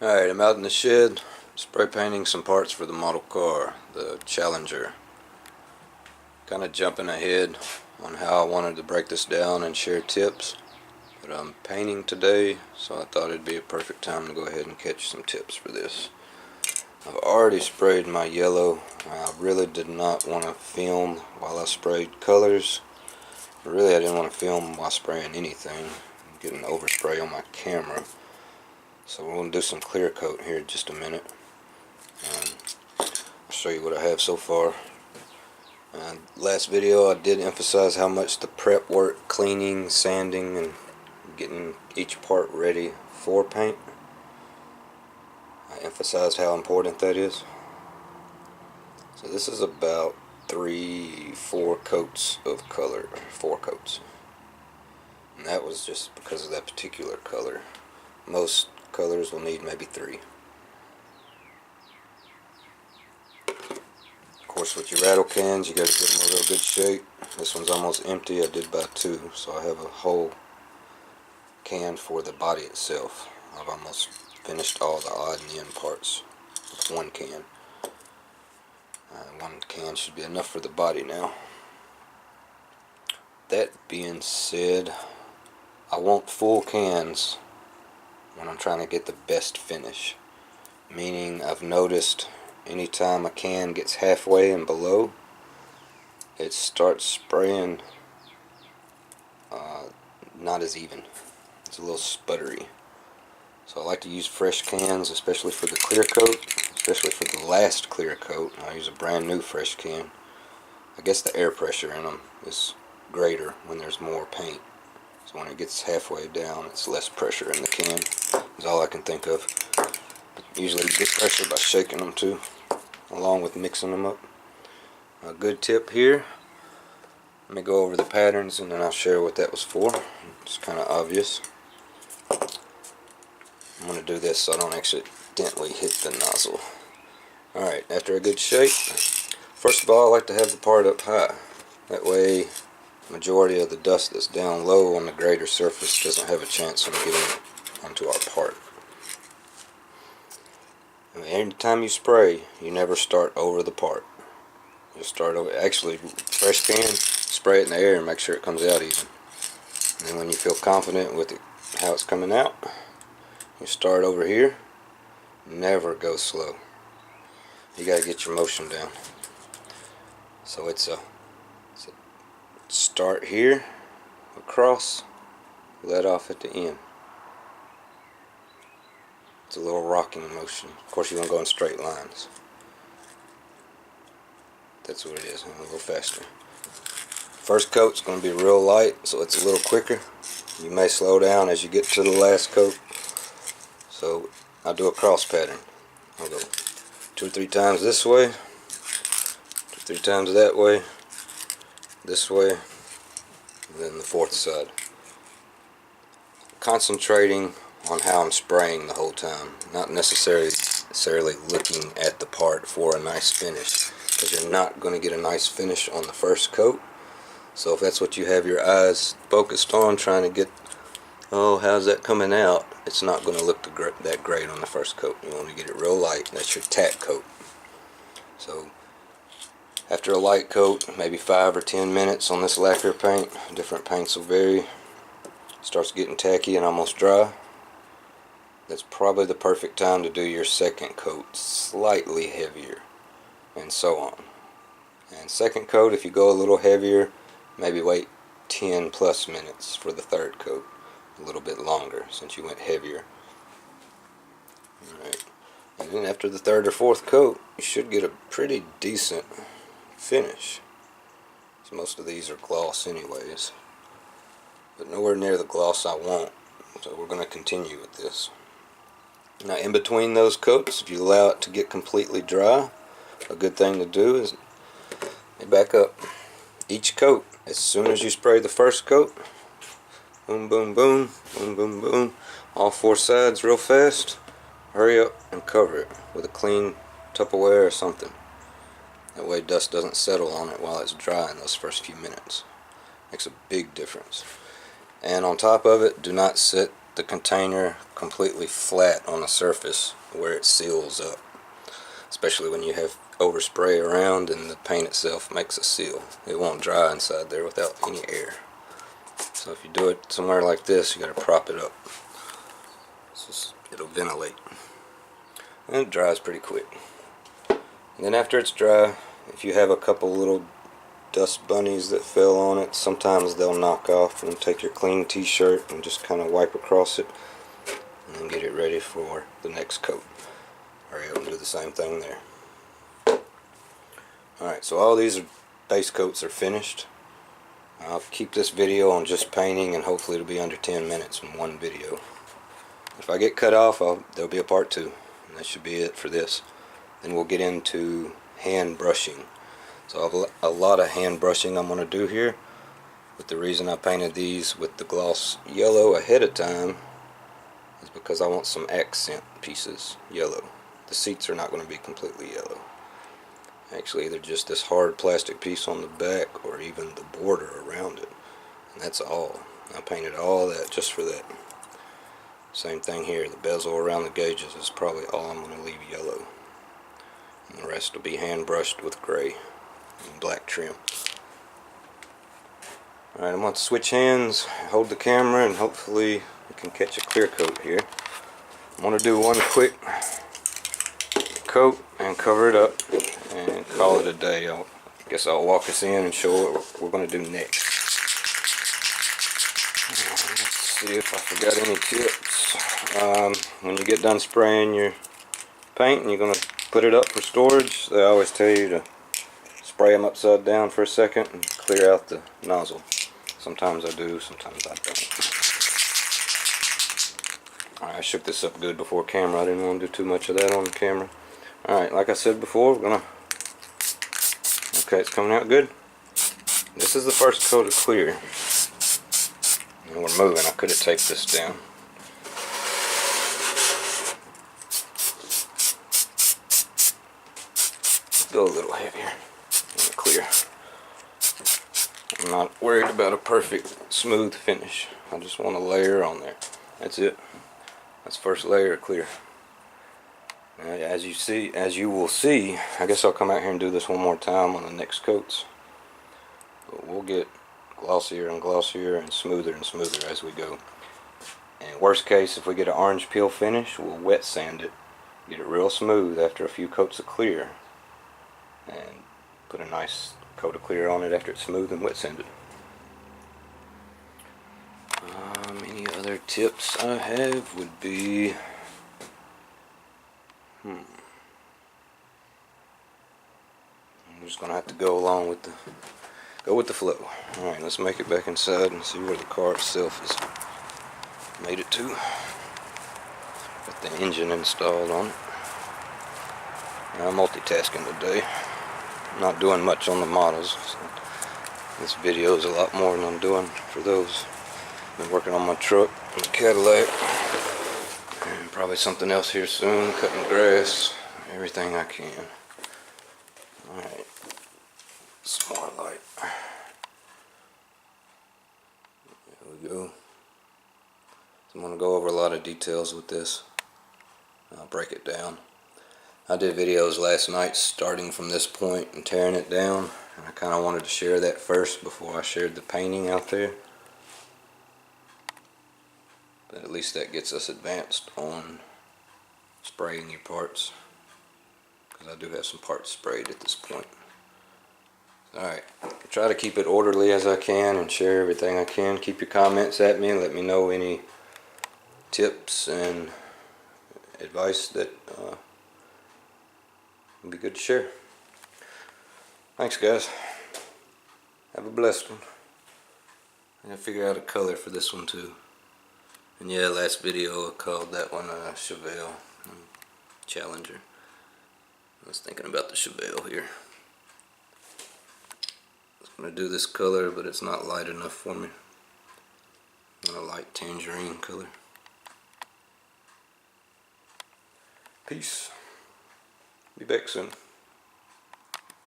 Alright, I'm out in the shed spray painting some parts for the model car, the Challenger. Kind of jumping ahead on how I wanted to break this down and share tips. But I'm painting today, so I thought it'd be a perfect time to go ahead and catch some tips for this. I've already sprayed my yellow. I really did not want to film while I sprayed colors. Really, I didn't want to film while spraying anything. I'm getting overspray on my camera. So we're going to do some clear coat here in just a minute. I'll show you what I have so far. Last video I did emphasize how much the prep work, cleaning, sanding, and getting each part ready for paint. I emphasized how important that is. So this is about 3-4 coats of color, 4 coats. And that was just because of that particular color. Most colors will need maybe 3. Of course, with your rattle cans, you got to give them a real good shape. This one's almost empty. I did buy 2, so I have a whole can for the body itself. I've almost finished all the odd and end parts with 1 can. 1 can should be enough for the body now. That being said, I want full cans when I'm trying to get the best finish. Meaning, I've noticed anytime a can gets halfway and below, it starts spraying not as even. It's a little sputtery. So I like to use fresh cans, especially for the clear coat, especially for the last clear coat. I use a brand new fresh can. I guess the air pressure in them is greater when there's more paint. So when it gets halfway down, it's less pressure in the can. Is all I can think of. But usually you get pressure by shaking them too, along with mixing them up. A good tip here. Let me go over the patterns and then I'll share what that was for. It's kind of obvious. I'm going to do this so I don't accidentally hit the nozzle. Alright, after a good shake, first of all I like to have the part up high. That way majority of the dust that's down low on the greater surface doesn't have a chance of getting onto our part. Anytime you spray, you never start over the part. You start over, actually, fresh can, spray it in the air and make sure it comes out even. And then when you feel confident with it, how it's coming out, you start over here. Never go slow. You gotta get your motion down. So it's a start here, across, let off at the end. It's a little rocking motion. Of course you want to go in straight lines. That's what it is, a little faster. First coat's going to be real light, so it's a little quicker. You may slow down as you get to the last coat. So I'll do a cross pattern. I'll go 2 or 3 times this way, 2 or 3 times that way, this way, and then the 4th side. Concentrating on how I'm spraying the whole time, not necessarily looking at the part for a nice finish, because you're not going to get a nice finish on the first coat. So if that's what you have your eyes focused on, trying to get, oh, how's that coming out, it's not going to look that great on the first coat. You want to get it real light. That's your tack coat. So after a light coat, maybe 5 or 10 minutes on this lacquer paint, different paints will vary, starts getting tacky and almost dry. That's probably the perfect time to do your second coat, slightly heavier, and so on. And second coat, if you go a little heavier, maybe wait 10 plus minutes for the third coat, a little bit longer since you went heavier. Alright, and then after the 3rd or 4th coat, you should get a pretty decent finish. So most of these are gloss anyways, but nowhere near the gloss I want, so we're going to continue with this. Now in between those coats, if you allow it to get completely dry, a good thing to do is back up. Each coat, as soon as you spray the first coat, boom, boom, boom, boom, boom, boom, all 4 sides real fast, hurry up and cover it with a clean Tupperware or something. That way dust doesn't settle on it while it's dry in those first few minutes. Makes a big difference. And on top of it, do not set the container completely flat on the surface where it seals up, especially when you have overspray around and the paint itself makes a seal. It won't dry inside there without any air. So if you do it somewhere like this, you got to prop it up. It'll ventilate. And it dries pretty quick. And then after it's dry, if you have a couple little dust bunnies that fell on it, sometimes they'll knock off, and take your clean t-shirt and just kind of wipe across it and then get it ready for the next coat. Hurry up and do the same thing there. Alright, so all these base coats are finished. I'll keep this video on just painting, and hopefully it'll be under 10 minutes in one video. If I get cut off, there'll be a part 2, and that should be it for this. Then we'll get into hand brushing. So I have a lot of hand brushing I'm going to do here, but the reason I painted these with the gloss yellow ahead of time is because I want some accent pieces yellow. The seats are not going to be completely yellow. Actually, either just this hard plastic piece on the back or even the border around it, and that's all. I painted all that just for that. Same thing here, the bezel around the gauges is probably all I'm going to leave yellow, and the rest will be hand brushed with gray and black trim. Alright, I'm going to switch hands, hold the camera, and hopefully we can catch a clear coat here. I'm going to do one quick coat and cover it up and call it a day. I guess I'll walk us in and show what we're going to do next. Let's see if I forgot any tips. When you get done spraying your paint and you're going to put it up for storage, they always tell you to spray them upside down for a second and clear out the nozzle. Sometimes I do, sometimes I don't. Alright, I shook this up good before camera. I didn't want to do too much of that on the camera. Alright, like I said before, we're gonna... Okay, it's coming out good. This is the first coat of clear. And we're moving. I could have taped this down. Go a little heavier on the clear. I'm not worried about a perfect smooth finish. I just want a layer on there. That's it. That's the first layer of clear. Now, as you will see, I guess I'll come out here and do this one more time on the next coats. But we'll get glossier and glossier and smoother as we go. And worst case, if we get an orange peel finish, we'll wet sand it, get it real smooth after a few coats of clear, and put a nice coat of clear on it after it's smooth and wet sanded. Any other tips I have would be I'm just gonna have to go along with the flow. Alright, let's make it back inside and see where the car itself has made it to. Got the engine installed on it. I'm multitasking today. I'm not doing much on the models, so this video is a lot more than I'm doing for those. Been working on my truck, the Cadillac, and probably something else here soon, cutting grass, everything I can. Alright, some more light. There we go. So I'm going to go over a lot of details with this. I'll break it down. I did videos last night starting from this point and tearing it down, and I kind of wanted to share that first before I shared the painting out there. But at least that gets us advanced on spraying your parts, because I do have some parts sprayed at this point. Alright, try to keep it orderly as I can and share everything I can. Keep your comments at me and let me know any tips and advice that would be good to share. Thanks guys. Have a blessed one. I gotta figure out a color for this one too. And yeah, last video I called that one Chevelle Challenger. I was thinking about the Chevelle here. I was going to do this color, but it's not light enough for me. I want a light tangerine color. Peace. Be back soon.